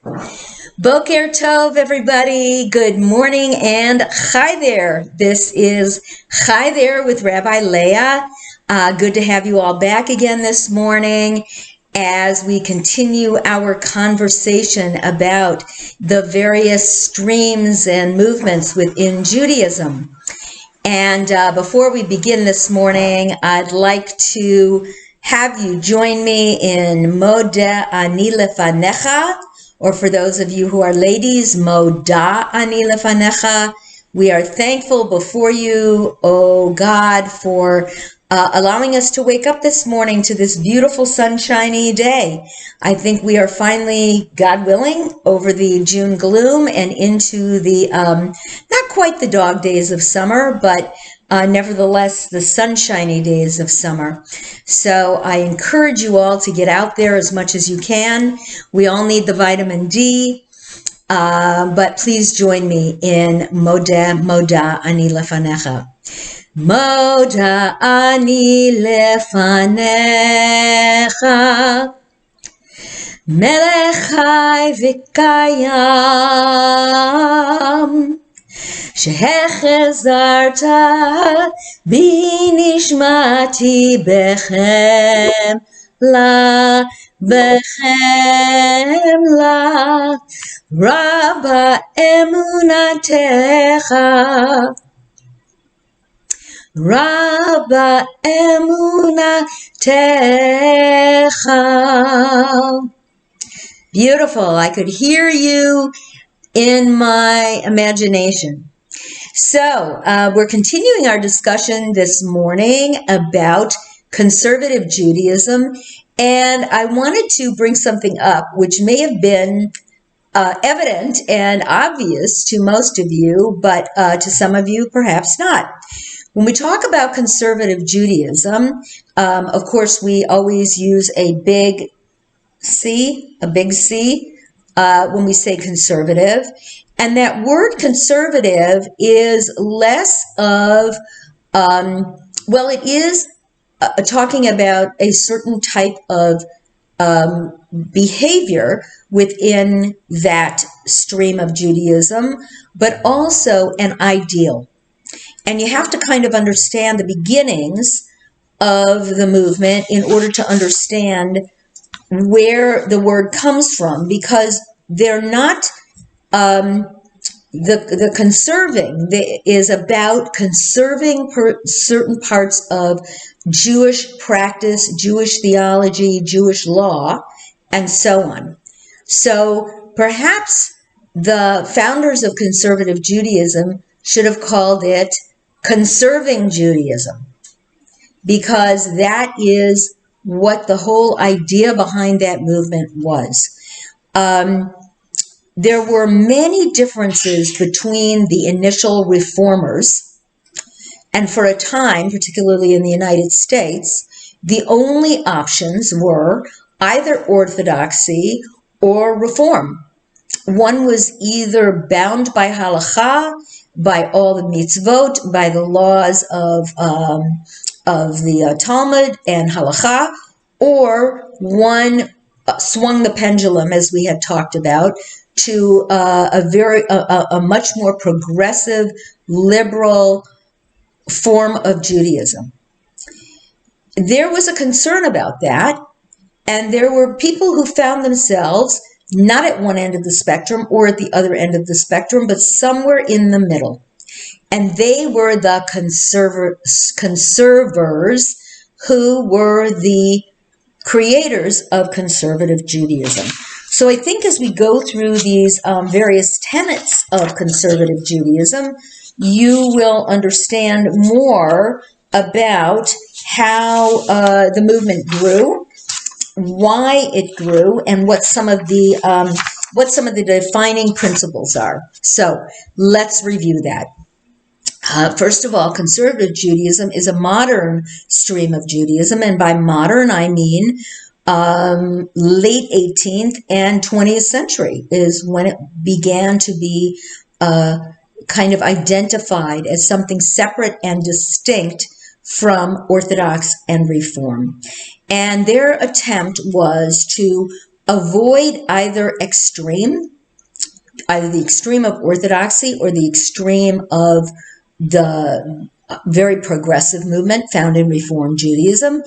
Boker Tov, everybody. Good morning and Hi there. This is Hi there with Rabbi Leah. Good to have you all back again this morning as we continue our conversation about the various streams and movements within Judaism. And before we begin this morning, I'd like to have you join me in Modeh Ani Lefanecha, or for those of you who are ladies, Moda Ani Lefanecha. We are thankful before you, oh God, for allowing us to wake up this morning to this beautiful sunshiny day. I think we are finally, God willing, over the June gloom and into the, not quite the dog days of summer, but nevertheless the sunshiny days of summer. So I encourage you all to get out there as much as you can. We all need the vitamin D, but please join me in Moda Ani Lefanecha. Moda Ani Lefanecha Melech Chai V'Kayam שהחזרת בי נשמתי בחמלה רבה אמונתך רבה אמונתך. Beautiful. I could hear you in my imagination. So we're continuing our discussion this morning about conservative Judaism, and I wanted to bring something up which may have been evident and obvious to most of you, but to some of you perhaps not. When we talk about conservative Judaism, of course we always use a big C, when we say conservative. And that word conservative is less of, it is talking about a certain type of behavior within that stream of Judaism, but also an ideal. And you have to kind of understand the beginnings of the movement in order to understand where the word comes from, because they're not the conserving is about conserving certain parts of Jewish practice, Jewish theology, Jewish law, and so on. So perhaps the founders of conservative Judaism should have called it conserving Judaism, because that is what the whole idea behind that movement was. There were many differences between the initial reformers, and for a time, particularly in the United States, the only options were either orthodoxy or reform. One was either bound by halakha, by all the mitzvot, by the laws of the Talmud and halakha, or one swung the pendulum, as we had talked about, to a much more progressive, liberal form of Judaism. There was a concern about that, and there were people who found themselves not at one end of the spectrum or at the other end of the spectrum, but somewhere in the middle. And they were the conservers who were the creators of conservative Judaism. So I think as we go through these various tenets of conservative Judaism, you will understand more about how the movement grew, why it grew, and what some of the defining principles are. So let's review that. First of all, conservative Judaism is a modern stream of Judaism, and by modern I mean late 18th and 20th century is when it began to be kind of identified as something separate and distinct from Orthodox and Reform. And their attempt was to avoid either the extreme of orthodoxy or the extreme of the very progressive movement found in Reform Judaism,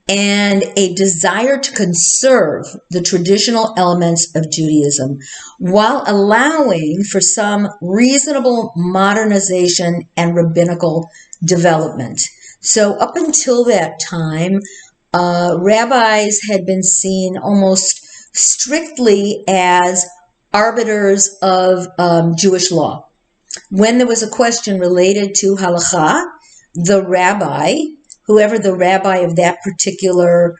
and a desire to conserve the traditional elements of Judaism while allowing for some reasonable modernization and rabbinical development. So up until that time, rabbis had been seen almost strictly as arbiters of Jewish law. When there was a question related to halakha, the rabbi, whoever the rabbi of that particular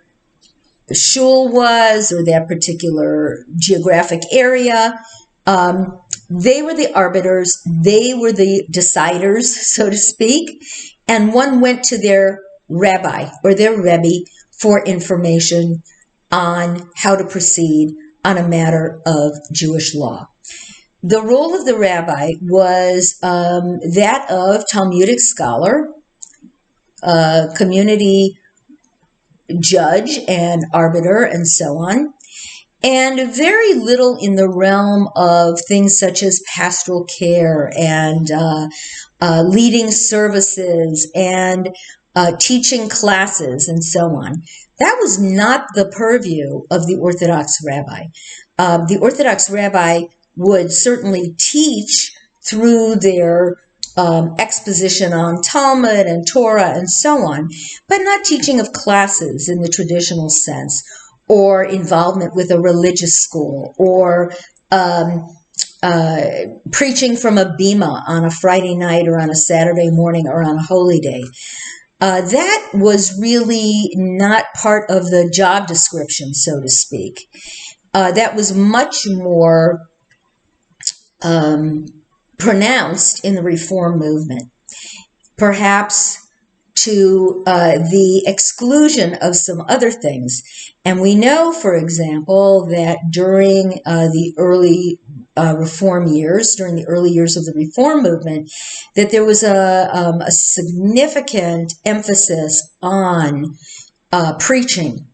shul was or that particular geographic area, they were the arbiters, they were the deciders, so to speak, and one went to their rabbi or their rebbe for information on how to proceed on a matter of Jewish law. The role of the rabbi was that of Talmudic scholar, community judge and arbiter, and so on, and very little in the realm of things such as pastoral care and leading services and teaching classes and so on. That was not the purview of the Orthodox rabbi. The Orthodox rabbi would certainly teach through their exposition on Talmud and Torah and so on, but not teaching of classes in the traditional sense, or involvement with a religious school, or preaching from a bima on a Friday night or on a Saturday morning or on a holy day. That was really not part of the job description, so to speak. That was much more pronounced in the Reform movement, perhaps to the exclusion of some other things. And we know, for example, that during the early Reform years, during the early years of the Reform movement, that there was a significant emphasis on preaching.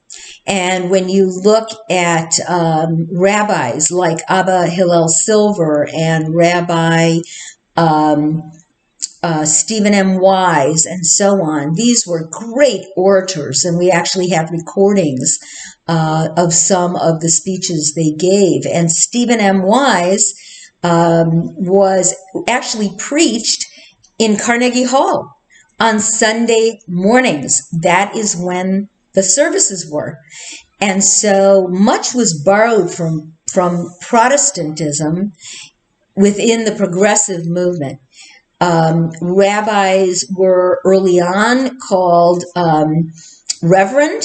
And when you look at rabbis like Abba Hillel Silver and Rabbi Stephen M. Wise and so on, these were great orators, and we actually have recordings of some of the speeches they gave. And Stephen M. Wise was actually preached in Carnegie Hall on Sunday mornings. That is when the services were. And so much was borrowed from Protestantism within the progressive movement. Rabbis were early on called reverend,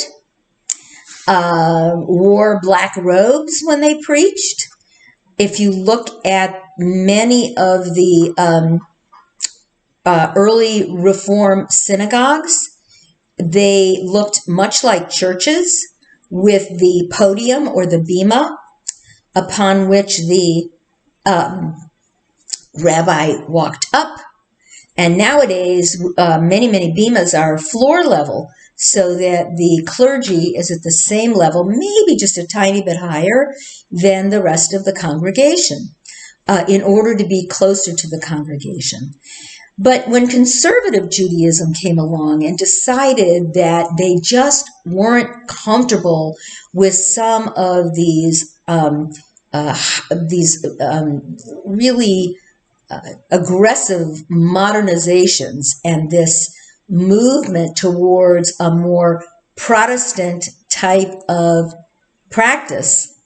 wore black robes when they preached. If you look at many of the early Reform synagogues, they looked much like churches, with the podium or the bima upon which the rabbi walked up. And nowadays, many bimas are floor level, so that the clergy is at the same level, maybe just a tiny bit higher than the rest of the congregation, in order to be closer to the congregation. But when conservative Judaism came along and decided that they just weren't comfortable with some of these really aggressive modernizations and this movement towards a more Protestant type of practice,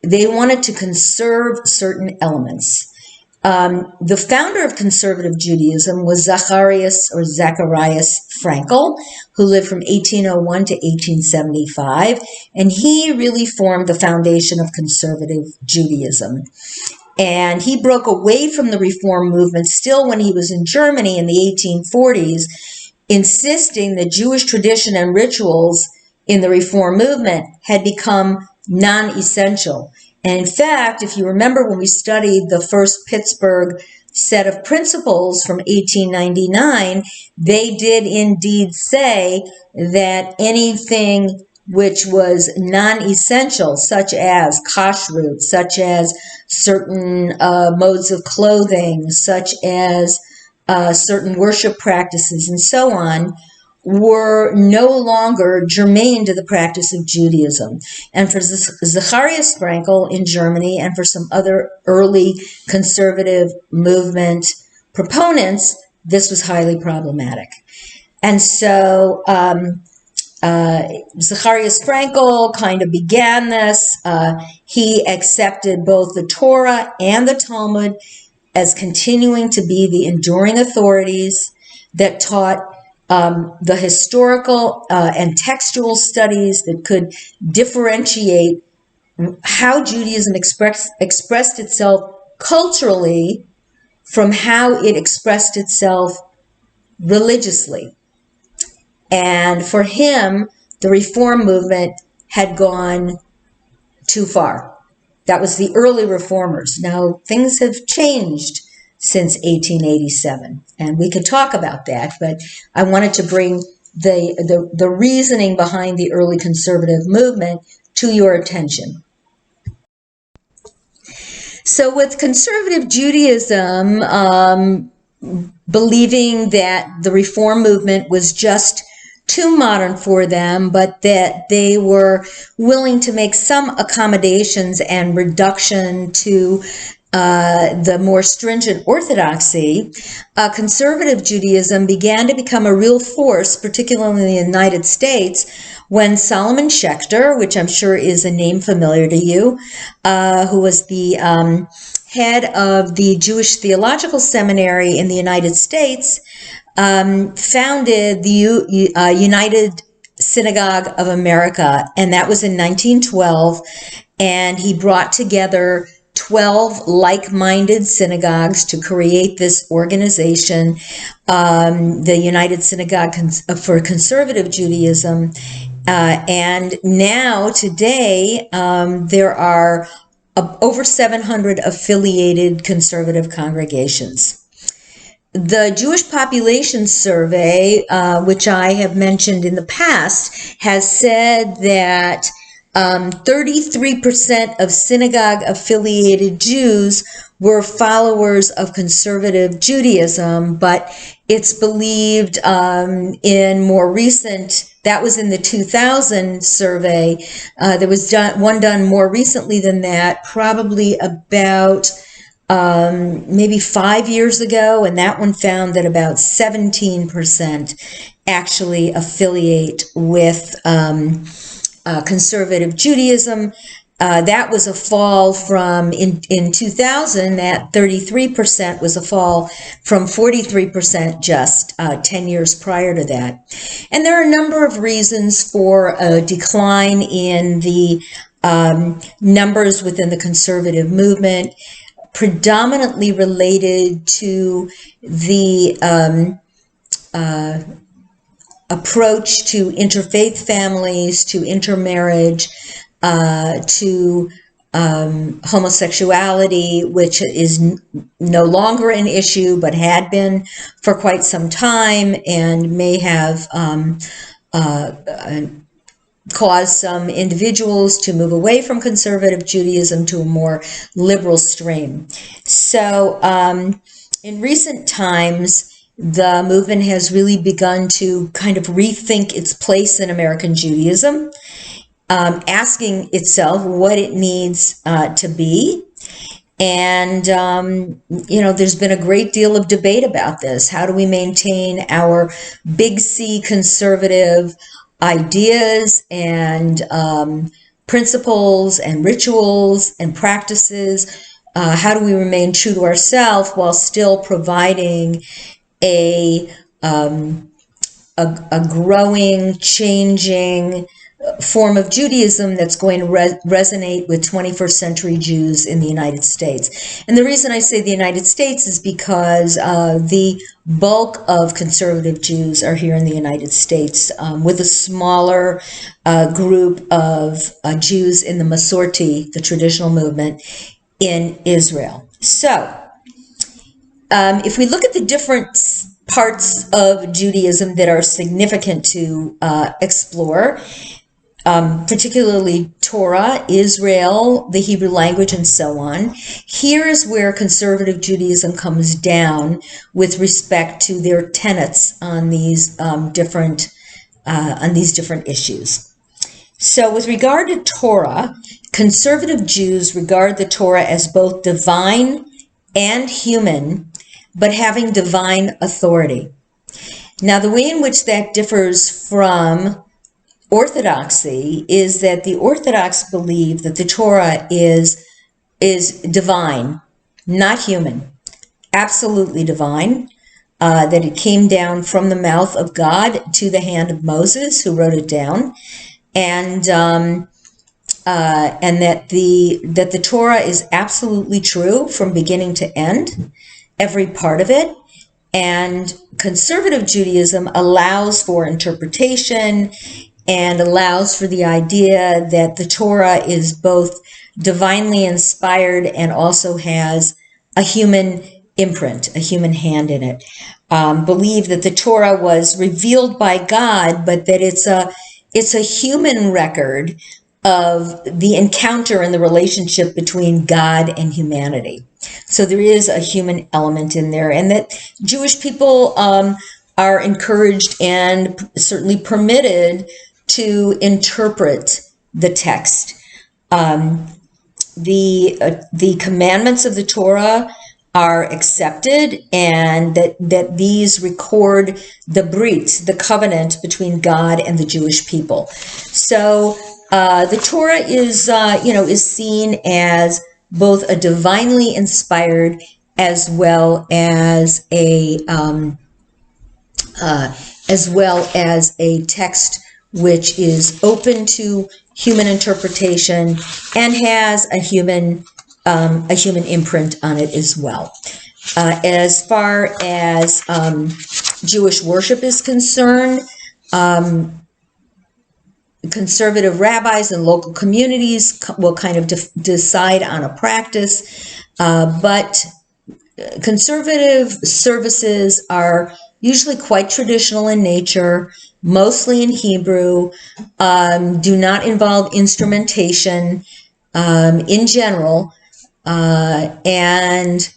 they wanted to conserve certain elements. The founder of conservative Judaism was Zacharias Frankel, who lived from 1801 to 1875, and he really formed the foundation of conservative Judaism. And he broke away from the Reform movement still when he was in Germany in the 1840s, insisting that Jewish tradition and rituals in the Reform movement had become non-essential. And in fact, if you remember when we studied the first Pittsburgh set of principles from 1899, they did indeed say that anything which was non-essential, such as kashrut, such as certain modes of clothing, such as certain worship practices, and so on, were no longer germane to the practice of Judaism. And for Zecharia Sprenkel in Germany and for some other early conservative movement proponents, this was highly problematic. And so Zecharia Sprenkel kind of began this. He accepted both the Torah and the Talmud as continuing to be the enduring authorities that taught the historical and textual studies that could differentiate how Judaism expressed itself culturally from how it expressed itself religiously. And for him, the Reform movement had gone too far. That was the early reformers. Now, things have changed since 1887, and we could talk about that, but I wanted to bring the reasoning behind the early conservative movement to your attention. So with conservative Judaism, believing that the Reform movement was just too modern for them, but that they were willing to make some accommodations and reduction to the more stringent orthodoxy, conservative Judaism began to become a real force, particularly in the United States, when Solomon Schechter, which I'm sure is a name familiar to you, who was the head of the Jewish Theological Seminary in the United States, founded the United Synagogue of America, and that was in 1912, and he brought together 12 like-minded synagogues to create this organization, the United Synagogue for Conservative Judaism. And now, today, there are over 700 affiliated conservative congregations. The Jewish Population Survey, which I have mentioned in the past, has said that 33% of synagogue-affiliated Jews were followers of conservative Judaism, but it's believed in more recent, that was in the 2000 survey, there was one done more recently than that, probably about maybe 5 years ago, and that one found that about 17% actually affiliate with conservative Judaism. That was a fall from, in 2000, that 33% was a fall from 43% just 10 years prior to that. And there are a number of reasons for a decline in the numbers within the conservative movement, predominantly related to the approach to interfaith families, to intermarriage, to homosexuality, which is no longer an issue, but had been for quite some time, and may have caused some individuals to move away from conservative Judaism to a more liberal stream. So in recent times, the movement has really begun to kind of rethink its place in American Judaism, asking itself what it needs to be. And, there's been a great deal of debate about this. How do we maintain our big C conservative ideas and principles and rituals and practices? How do we remain true to ourselves while still providing a growing, changing form of Judaism that's going to resonate with 21st century Jews in the United States? And the reason I say the United States is because the bulk of conservative Jews are here in the United States, with a smaller group of Jews in the Masorti, the traditional movement, in Israel. So, if we look at the different parts of Judaism that are significant to explore, particularly Torah, Israel, the Hebrew language, and so on. Here is where conservative Judaism comes down with respect to their tenets on these different issues. So, with regard to Torah, conservative Jews regard the Torah as both divine and human, but having divine authority. Now, the way in which that differs from Orthodoxy is that the Orthodox believe that the Torah is divine, not human, absolutely divine, that it came down from the mouth of God to the hand of Moses, who wrote it down, and that the Torah is absolutely true from beginning to end, every part of it. And conservative Judaism allows for interpretation and allows for the idea that the Torah is both divinely inspired and also has a human imprint, a human hand in it. Believe that the Torah was revealed by God, but that it's a human record of the encounter and the relationship between God and humanity. So there is a human element in there, and that Jewish people are encouraged and certainly permitted to interpret the text. The commandments of the Torah are accepted, and that these record the brit, the covenant between God and the Jewish people. So the Torah is seen as both a divinely inspired as well as a text which is open to human interpretation and has a human imprint on it as well. As far as Jewish worship is concerned, conservative rabbis and local communities will kind of decide on a practice, but conservative services are usually quite traditional in nature, mostly in Hebrew, do not involve instrumentation in general, and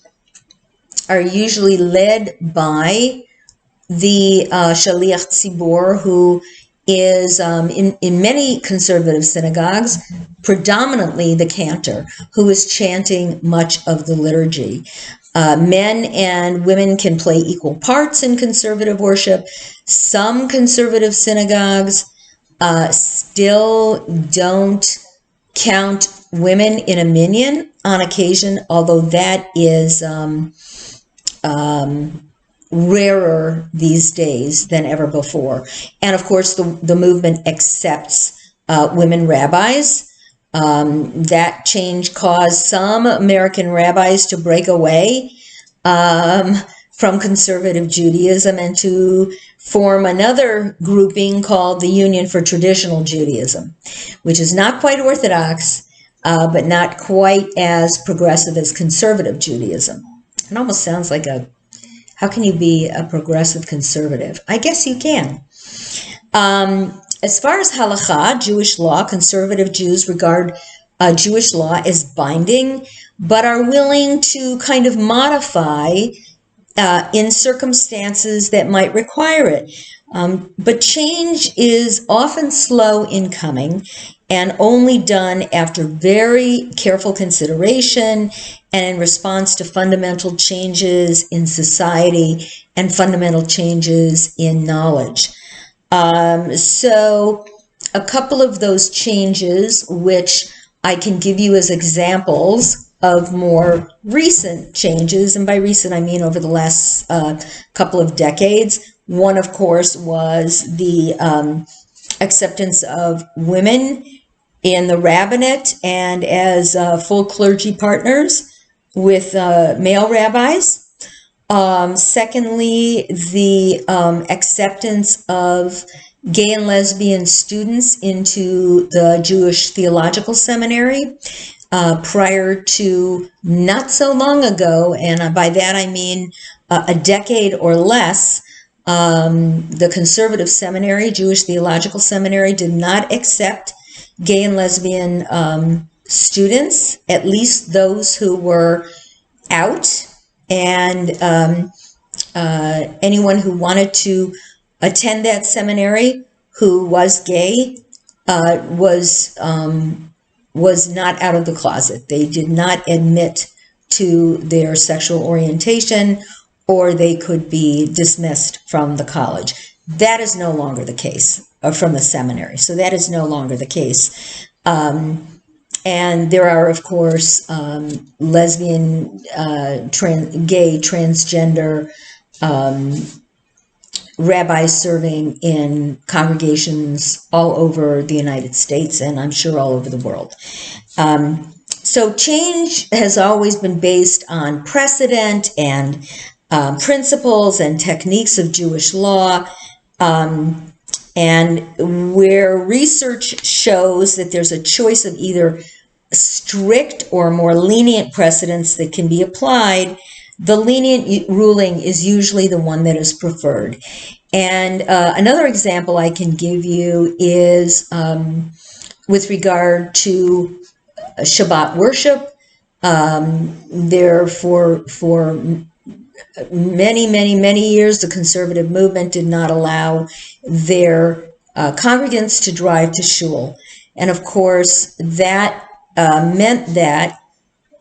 are usually led by the Shaliach Tzibor, who is in many conservative synagogues predominantly the cantor, who is chanting much of the liturgy. Men and women can play equal parts in conservative worship. Some conservative synagogues still don't count women in a minyan on occasion, although that is rarer these days than ever before. And of course, the movement accepts women rabbis. That change caused some American rabbis to break away from conservative Judaism and to form another grouping called the Union for Traditional Judaism, which is not quite Orthodox, but not quite as progressive as conservative Judaism. It almost sounds like how can you be a progressive conservative? I guess you can. As far as halakha, Jewish law, conservative Jews regard Jewish law as binding, but are willing to kind of modify in circumstances that might require it. But change is often slow in coming and only done after very careful consideration and in response to fundamental changes in society and fundamental changes in knowledge. So a couple of those changes, which I can give you as examples of more recent changes, and by recent I mean over the last couple of decades. One, of course, was the acceptance of women in the rabbinate and as full clergy partners with male rabbis. Secondly, the acceptance of gay and lesbian students into the Jewish Theological Seminary. Prior to not so long ago, and by that I mean a decade or less, The conservative seminary, Jewish Theological Seminary, did not accept gay and lesbian students, at least those who were out, and anyone who wanted to attend that seminary who was gay was not out of the closet. They did not admit to their sexual orientation, or they could be dismissed from the college. That is no longer the case, or from the seminary. So that is no longer the case. And there are, of course, lesbian, gay, transgender rabbis serving in congregations all over the United States, and I'm sure all over the world. So change has always been based on precedent and principles and techniques of Jewish law. And where research shows that there's a choice of either strict or more lenient precedents that can be applied, the lenient ruling is usually the one that is preferred. And another example I can give you is with regard to Shabbat worship. There for many years, the conservative movement did not allow their congregants to drive to shul. And of course, that meant that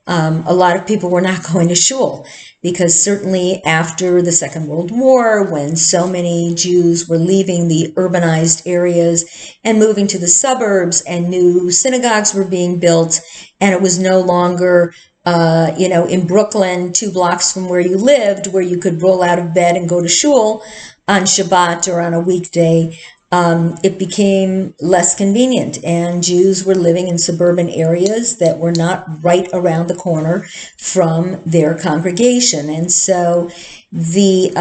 a lot of people were not going to shul, because certainly after the Second World War, when so many Jews were leaving the urbanized areas and moving to the suburbs, and new synagogues were being built, and it was no longer in Brooklyn, 2 blocks from where you lived, where you could roll out of bed and go to shul on Shabbat or on a weekday, it became less convenient, and Jews were living in suburban areas that were not right around the corner from their congregation. And so the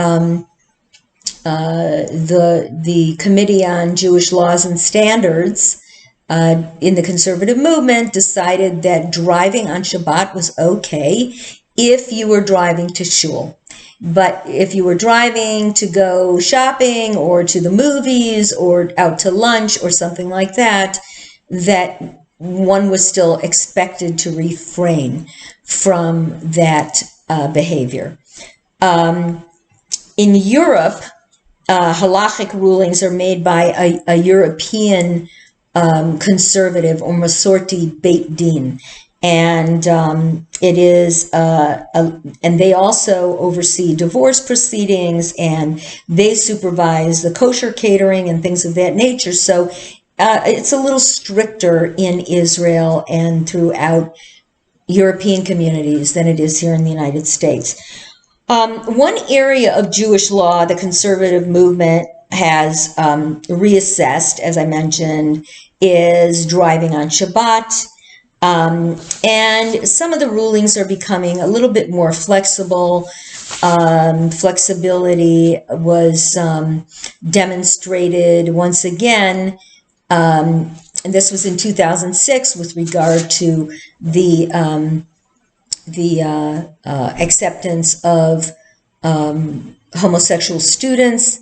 Committee on Jewish Laws and Standards in the conservative movement decided that driving on Shabbat was okay if you were driving to shul. But if you were driving to go shopping or to the movies or out to lunch or something like that, that one was still expected to refrain from that behavior. In Europe, halachic rulings are made by a European conservative or Masorti Beit Din. And it is, and they also oversee divorce proceedings, and they supervise the kosher catering and things of that nature. So it's a little stricter in Israel and throughout European communities than it is here in the United States. One area of Jewish law the conservative movement has reassessed, as I mentioned, is driving on Shabbat. And some of the rulings are becoming a little bit more flexible. Flexibility was demonstrated once again, and this was in 2006 with regard to the acceptance of homosexual students.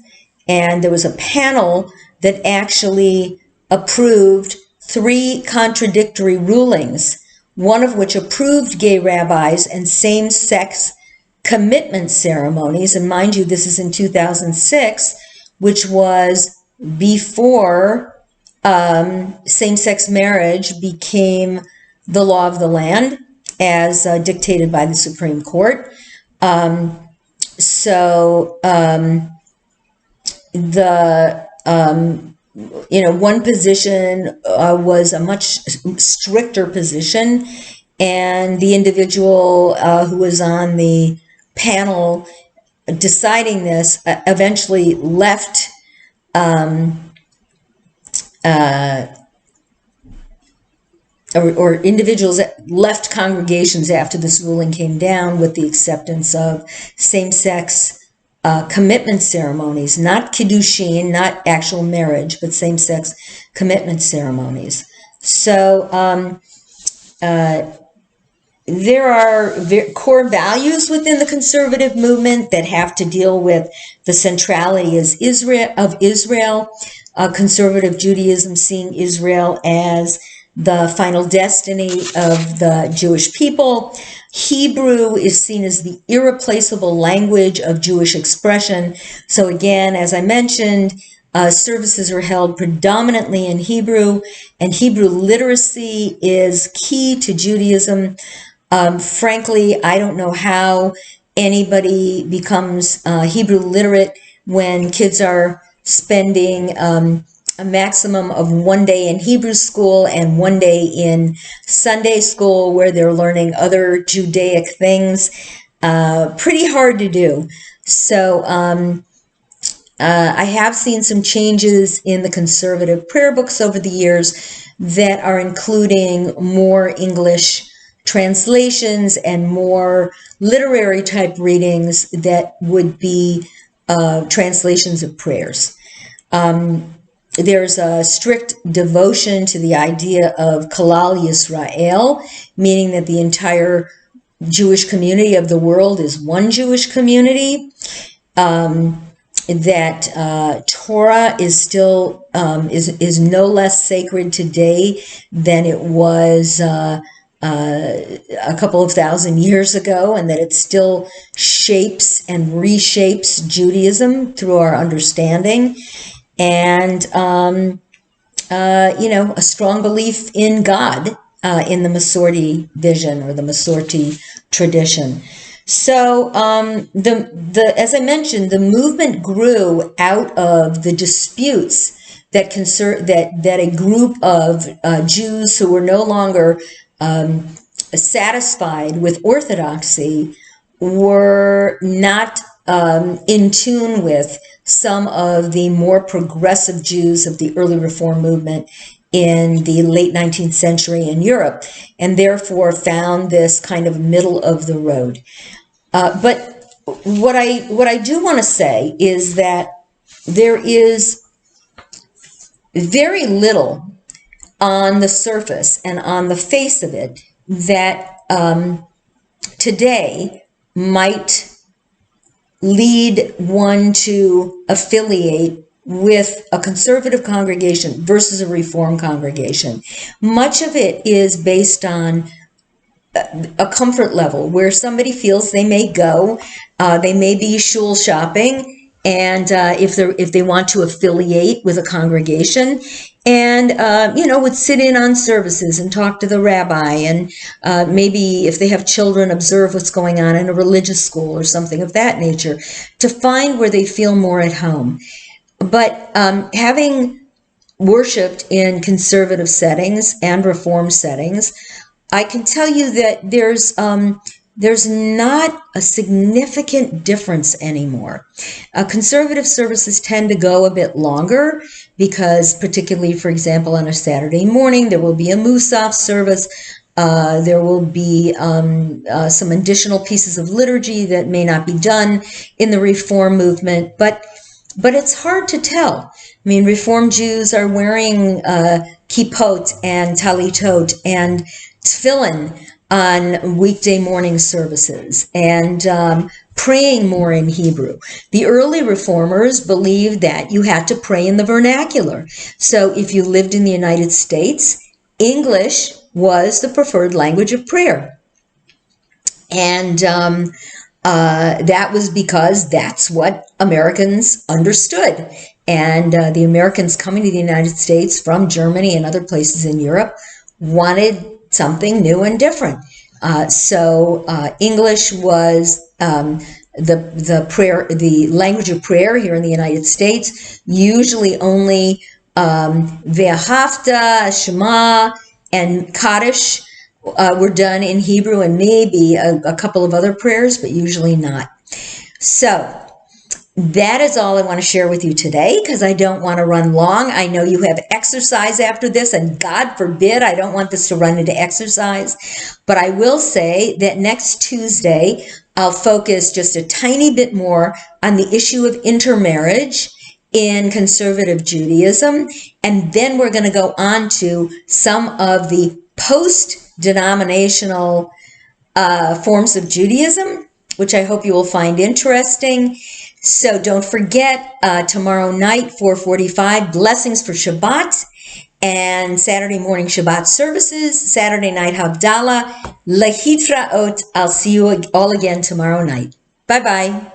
And there was a panel that actually approved 3 contradictory rulings, one of which approved gay rabbis and same-sex commitment ceremonies. And mind you, this is in 2006, which was before same-sex marriage became the law of the land as dictated by the Supreme Court. One position was a much stricter position, and the individual who was on the panel deciding this eventually left or individuals left congregations after this ruling came down with the acceptance of same-sex commitment ceremonies, not kiddushin, not actual marriage, but same-sex commitment ceremonies. So there are core values within the conservative movement that have to deal with the centrality of Israel, conservative Judaism seeing Israel as the final destiny of the Jewish people. Hebrew is seen as the irreplaceable language of Jewish expression. So again, as I mentioned, services are held predominantly in Hebrew, and Hebrew literacy is key to Judaism. Frankly, I don't know how anybody becomes Hebrew literate when kids are spending a maximum of 1 day in Hebrew school and 1 day in Sunday school where they're learning other Judaic things. Pretty hard to do. So I have seen some changes in the conservative prayer books over the years that are including more English translations and more literary type readings that would be translations of prayers. There's a strict devotion to the idea of Kalal Yisrael, meaning that the entire Jewish community of the world is one Jewish community. That Torah is still is no less sacred today than it was a couple of thousand years ago, and that it still shapes and reshapes Judaism through our understanding. And a strong belief in God in the Masorti vision or the Masorti tradition. So as I mentioned, the movement grew out of the disputes that a group of Jews who were no longer satisfied with orthodoxy were not in tune with some of the more progressive Jews of the early Reform movement in the late 19th century in Europe, and therefore found this kind of middle of the road. But what I do want to say is that there is very little on the surface and on the face of it that today might lead one to affiliate with a conservative congregation versus a Reform congregation. Much of it is based on a comfort level where somebody feels they may go, they may be shul shopping, and if they want to affiliate with a congregation, and would sit in on services and talk to the rabbi, and maybe if they have children, observe what's going on in a religious school or something of that nature, to find where they feel more at home. But having worshiped in conservative settings and Reform settings, I can tell you that there's not a significant difference anymore. Conservative services tend to go a bit longer because, particularly, for example, on a Saturday morning, there will be a Musaf service. There will be some additional pieces of liturgy that may not be done in the Reform movement, but it's hard to tell. I mean, Reform Jews are wearing kippot and talitot and tefillin on weekday morning services and praying more in Hebrew. The early Reformers believed that you had to pray in the vernacular. So if you lived in the United States, English was the preferred language of prayer. And that was because that's what Americans understood. And the Americans coming to the United States from Germany and other places in Europe wanted something new and different. So English was the language of prayer here in the United States. Usually only Ve'ahavta, Shema, and Kaddish were done in Hebrew, and maybe a couple of other prayers, but usually not. So that is all I want to share with you today, because I don't want to run long. I know you have exercise after this, and God forbid I don't want this to run into exercise. But I will say that next Tuesday, I'll focus just a tiny bit more on the issue of intermarriage in conservative Judaism. And then we're going to go on to some of the post-denominational forms of Judaism, which I hope you will find interesting. So don't forget, tomorrow night, 4:45, blessings for Shabbat, and Saturday morning Shabbat services, Saturday night Havdalah, Lehitraot. I'll see you all again tomorrow night. Bye-bye.